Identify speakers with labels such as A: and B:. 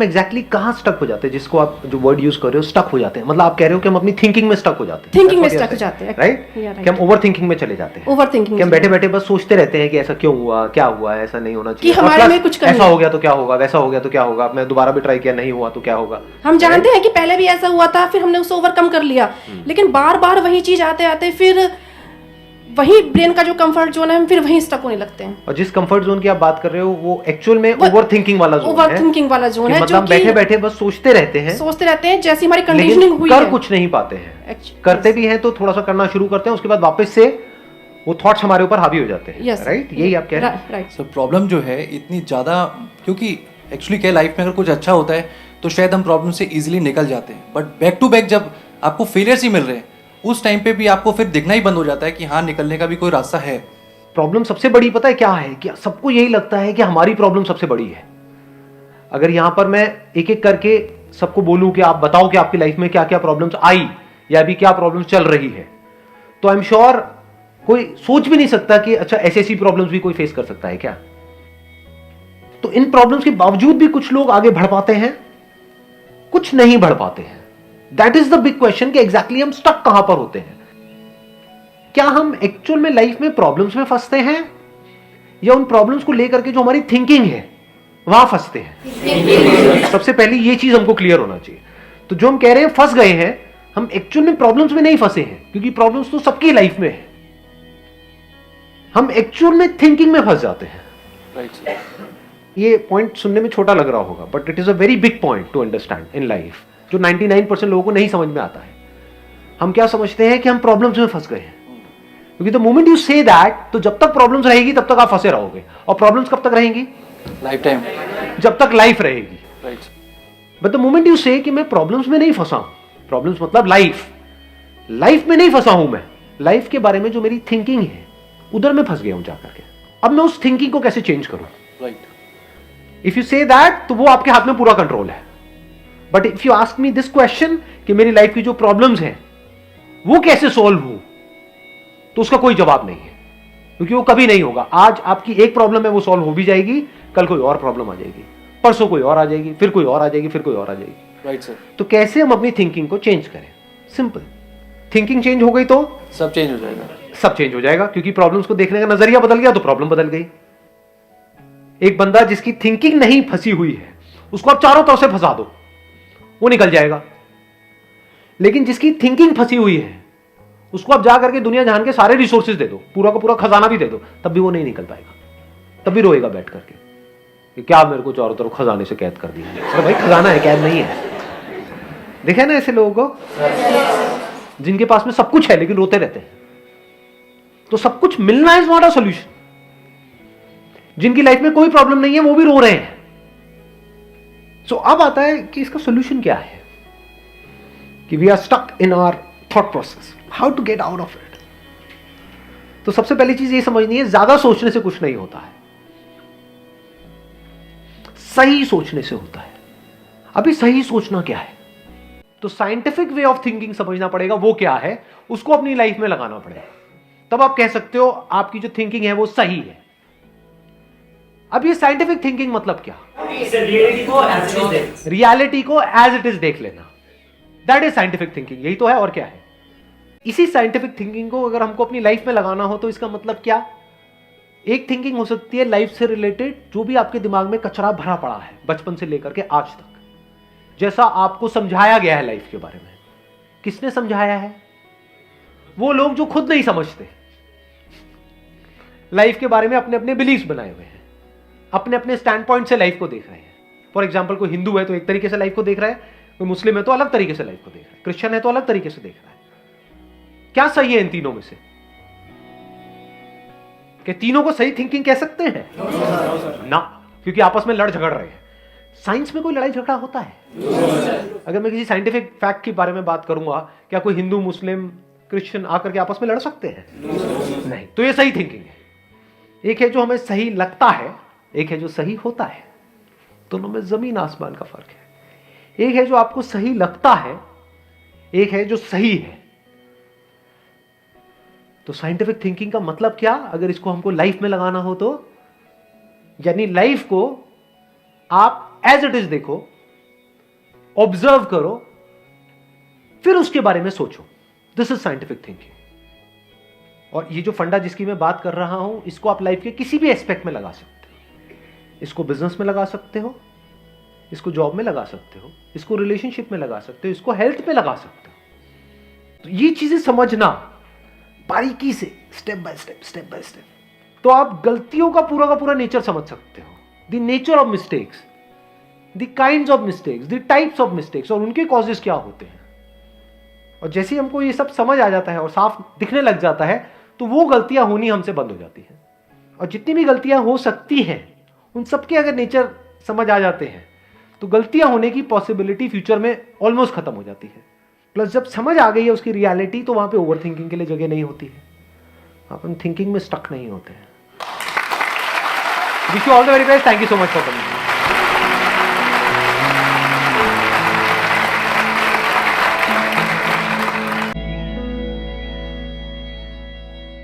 A: Exactly कहाँ stuck हो जाते हैं, जिसको आप जो वर्ड यूज कर रहे हो स्टक हो जाते हैं, मतलब आप कह रहे हो कि हम अपनी थिंकिंग में स्टक हो जाते हैं,
B: थिंकिंग में स्टक हो जाते हैं,
A: राइट? कि हम ओवर थिंकिंग में चले जाते हैं,
B: ओवर थिंकिंग
A: कि हम बैठे बैठे बस सोचते रहते हैं कि ऐसा क्यों हुआ, क्या हुआ, ऐसा नहीं होना चाहिए,
B: कि हमारे में कुछ कमी
A: ऐसा हो गया तो क्या होगा, वैसा हो गया तो क्या होगा, मैं दोबारा भी ट्राई किया नहीं हुआ तो क्या होगा।
B: हम जानते हैं कि पहले भी ऐसा हुआ था, फिर हमने उसे ओवरकम कर लिया, लेकिन बार बार वही चीज आते आते फिर वही ब्रेन का जो कंफर्ट जोन है हम फिर वहीं स्टक होने लगते हैं।
A: और जिस कंफर्ट जोन की आप बात कर रहे हो वो एक्चुअल में ओवर थिंकिंग वाला जोन है।
B: ओवर थिंकिंग वाला जोन है,
A: मतलब बैठे बैठे बस सोचते रहते हैं
B: जैसी हमारी कंडीशनिंग हुई
A: कर
B: है,
A: कुछ नहीं पाते हैं। करते भी हैं तो थोड़ा सा करना शुरू करते हैं, उसके बाद वापस से वो थॉट्स हमारे ऊपर हावी हो जाते हैं। राइट, यही आप कह रहे हैं।
B: राइट
C: सर प्रॉब्लम जो है इतनी ज़्यादा, क्योंकि एक्चुअली क्या लाइफ में अगर कुछ अच्छा होता है तो शायद हम प्रॉब्लम से इजीली निकल जाते हैं, बट बैक टू बैक जब आपको फेलियर्स ही मिल रहे हैं उस टाइम पे भी आपको फिर दिखना ही बंद हो जाता है कि हाँ निकलने का भी कोई रास्ता है।
A: प्रॉब्लम सबसे बड़ी पता है क्या है, कि सबको यही लगता है कि हमारी प्रॉब्लम सबसे बड़ी है। अगर यहां पर मैं एक एक करके सबको बोलूं कि आप बताओ कि आपकी लाइफ में क्या क्या प्रॉब्लम्स आई या अभी क्या प्रॉब्लम्स चल रही है, तो आई एम श्योर कोई सोच भी नहीं सकता कि अच्छा ऐसी ऐसी प्रॉब्लम्स भी कोई फेस कर सकता है क्या। तो इन प्रॉब्लम्स के बावजूद भी कुछ लोग आगे बढ़ पाते हैं, कुछ नहीं बढ़ पाते हैं। That is the big question कि एग्जैक्टली हम स्टक कहां पर होते हैं। क्या हम एक्चुअल में लाइफ में प्रॉब्लम्स में फंसते हैं या उन प्रॉब्लम्स को लेकर के जो हमारी थिंकिंग है वहां फंसते हैं। सबसे पहले ये चीज हमको क्लियर होना चाहिए। तो जो हम कह रहे हैं फंस गए हैं, हम एक्चुअल में प्रॉब्लम्स में नहीं फंसे हैं, क्योंकि प्रॉब्लम्स तो सबकी लाइफ में है। हम एक्चुअल में थिंकिंग में फंस जाते हैं।
C: राइट।
A: ये पॉइंट सुनने में छोटा लग रहा होगा, but it is a very big point two understand in life, जो 99% लोगों को नहीं समझ में आता है। हम क्या समझते हैं कि हम प्रॉब्लम्स में फंस गए हैं, क्योंकि the moment you say that, तो जब तक प्रॉब्लम्स रहेगी तब तक आप फंसे रहोगे। और प्रॉब्लम्स कब तक रहेंगी?
C: लाइफ टाइम,
A: जब तक लाइफ रहेगी।
C: Right.
A: But the moment you से कि मैं प्रॉब्लम्स में नहीं फंसा हूं, प्रॉब्लम्स मतलब लाइफ में नहीं फंसा हूं, मैं लाइफ के बारे में जो मेरी थिंकिंग है उधर मैं फंस गया हूं जाकर के। अब मैं उस थिंकिंग को कैसे चेंज करूं?
C: Right.
A: If you say that, तो वो आपके हाथ में पूरा कंट्रोल है। But if you ask me this question कि मेरी लाइफ की जो प्रॉब्लम्स हैं वो कैसे सॉल्व हो, तो उसका कोई जवाब नहीं है, क्योंकि वो कभी नहीं होगा। आज आपकी एक प्रॉब्लम है वो सॉल्व हो भी जाएगी, कल कोई और प्रॉब्लम आ जाएगी, परसों कोई और आ जाएगी, फिर कोई और आ जाएगी, फिर कोई और आ जाएगी।
C: Right sir.
A: तो कैसे हम अपनी थिंकिंग को चेंज करें? सिंपल, थिंकिंग चेंज हो गई तो
C: सब चेंज हो जाएगा।
A: सब चेंज हो जाएगा, क्योंकि प्रॉब्लम्स को देखने का नजरिया बदल गया तो प्रॉब्लम बदल गई। एक बंदा जिसकी थिंकिंग नहीं फंसी हुई है उसको आप चारों तरफ से फंसा दो, वो निकल जाएगा। लेकिन जिसकी थिंकिंग फंसी हुई है उसको आप जा करके दुनिया जहान के सारे रिसोर्सेज दे दो, पूरा का पूरा खजाना भी दे दो, तब भी वो नहीं निकल पाएगा, तब भी रोएगा बैठ करके कि क्या मेरे को चारों तरफ खजाने से कैद कर दिया। अरे भाई खजाना है, कैद नहीं है। देखे ना ऐसे लोगों को जिनके पास में सब कुछ है लेकिन रोते रहते हैं। तो सब कुछ मिलना इज नॉट अ सॉल्यूशन। जिनकी लाइफ में कोई प्रॉब्लम नहीं है वो भी रो रहे हैं। सो अब आता है कि इसका सॉल्यूशन क्या है, कि we are stuck in our thought process, how to get out of it. तो सबसे पहली चीज ये समझनी है, ज्यादा सोचने से कुछ नहीं होता है, सही सोचने से होता है। अभी सही सोचना क्या है, तो साइंटिफिक वे ऑफ थिंकिंग समझना पड़ेगा, वो क्या है, उसको अपनी लाइफ में लगाना पड़ेगा, तब आप कह सकते हो आपकी जो थिंकिंग है वो सही है। अब ये साइंटिफिक थिंकिंग मतलब क्या? रियलिटी को एज इट इज देख लेना, दैट इज साइंटिफिक थिंकिंग। यही तो है, और क्या है। इसी साइंटिफिक थिंकिंग को अगर हमको अपनी लाइफ में लगाना हो तो इसका मतलब क्या? एक थिंकिंग हो सकती है लाइफ से रिलेटेड, जो भी आपके दिमाग में कचरा भरा पड़ा है बचपन से लेकर के आज तक, जैसा आपको समझाया गया है लाइफ के बारे में। किसने समझाया है? वो लोग जो खुद नहीं समझते, लाइफ के बारे में अपने अपने बिलीव्स बनाए हुए हैं, अपने अपने स्टैंड पॉइंट से लाइफ को देख रहे हैं। फॉर एग्जाम्पल, कोई हिंदू है तो एक तरीके से लाइफ को देख रहा है, कोई मुस्लिम है तो अलग तरीके से लाइफ को देख रहा है, क्रिश्चियन है तो अलग तरीके से देख रहा है। क्या सही है इन तीनों में से? कि तीनों को सही थिंकिंग कह सकते हैं? ना, क्योंकि आपस में लड़ झगड़ रहे हैं। साइंस में कोई लड़ाई झगड़ा होता है? अगर मैं किसी साइंटिफिक फैक्ट के बारे में बात करूंगा, क्या कोई हिंदू मुस्लिम क्रिश्चियन आकर के आपस में लड़ सकते हैं? नहीं। तो ये सही थिंकिंग है। एक है जो हमें सही लगता है, एक है जो सही होता है। दोनों में जमीन आसमान का फर्क है। एक है जो आपको सही लगता है, एक है जो सही है। तो साइंटिफिक थिंकिंग का मतलब क्या, अगर इसको हमको लाइफ में लगाना हो तो, यानी लाइफ को आप एज इट इज देखो, ऑब्जर्व करो, फिर उसके बारे में सोचो। This is scientific thinking. और ये जो फंडा जिसकी मैं बात कर रहा हूं, इसको आप लाइफ के किसी भी एस्पेक्ट में लगा सकते हो। इसको बिजनेस में लगा सकते हो, इसको जॉब में लगा सकते हो, इसको रिलेशनशिप में लगा सकते हो, इसको हेल्थ में लगा सकते हो। तो ये चीजें समझना बारीकी से, स्टेप बाय स्टेप, तो आप गलतियों का पूरा नेचर समझ सकते हो। The nature of mistakes, the kinds of mistakes, the types of mistakes, और उनके कॉजेस क्या होते हैं। और जैसे ही हमको ये सब समझ आ जाता है और साफ दिखने लग जाता है, तो वो गलतियां होनी हमसे बंद हो जाती हैं। और जितनी भी गलतियां हो सकती हैं, उन सबके अगर नेचर समझ आ जाते हैं, तो गलतियां होने की पॉसिबिलिटी फ्यूचर में ऑलमोस्ट खत्म हो जाती है। प्लस जब समझ आ गई है उसकी रियलिटी, तो वहां पे ओवर थिंकिंग के लिए जगह नहीं होती है। अपन थिंकिंग में स्टक नहीं होते हैं। Wish you all the very best. Thank you so much for coming.